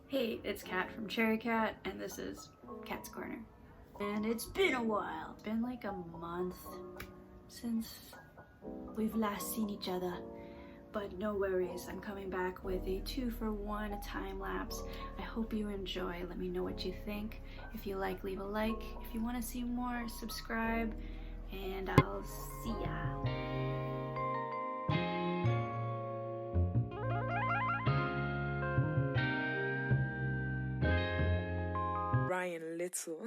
Hey, it's Catt from Cherry Cat, and this is Catt's Corner. And it's been a while. It's been like a month since we've last seen each other. But no worries, I'm coming back with a 2-for-1 time lapse. I hope you enjoy. Let me know what you think. If you like, leave a like. If you want to see more, subscribe. And I'll see ya. Ryan Little.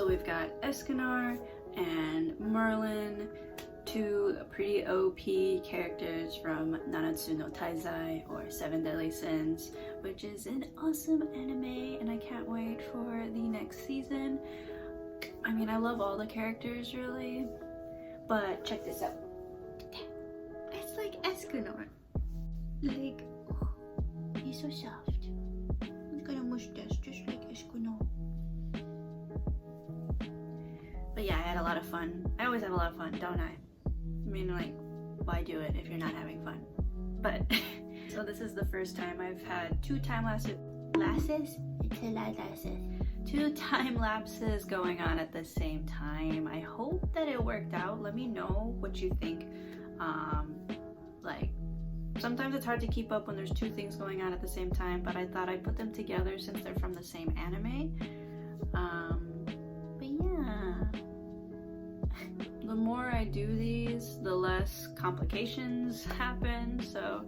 we've got Escanor and Merlin, two pretty OP characters from Nanatsu no Taizai, or Seven Deadly Sins, which is an awesome anime, and I can't wait for the next season. I mean, I love all the characters really, but check this out. It's like Escanor. Like, oh, he's so soft. He's got a mustache just like Escanor. But yeah, I had a lot of fun. I always have a lot of fun, don't I? I mean, like, why do it if you're not having fun? But, so this is the first time I've had two time lapses going on at the same time. I hope that it worked out. Let me know what you think. Like, sometimes it's hard to keep up when there's two things going on at the same time, but I thought I'd put them together since they're from the same anime. But yeah. The more I do these, the less complications happen, so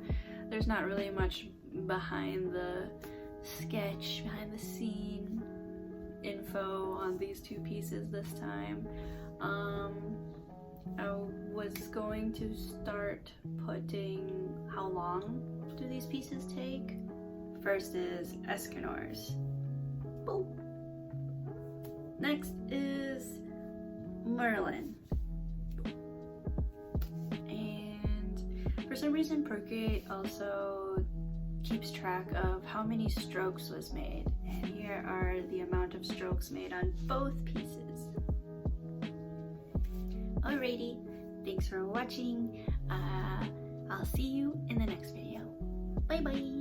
there's not really much behind the sketch, behind the scene info on these two pieces this time. I was going to start putting how long do these pieces take. First is Escanor's. Boop. Next is Merlin. For some reason, Procreate also keeps track of how many strokes was made, and here are the amount of strokes made on both pieces. Alrighty, thanks for watching. I'll see you in the next video. Bye bye!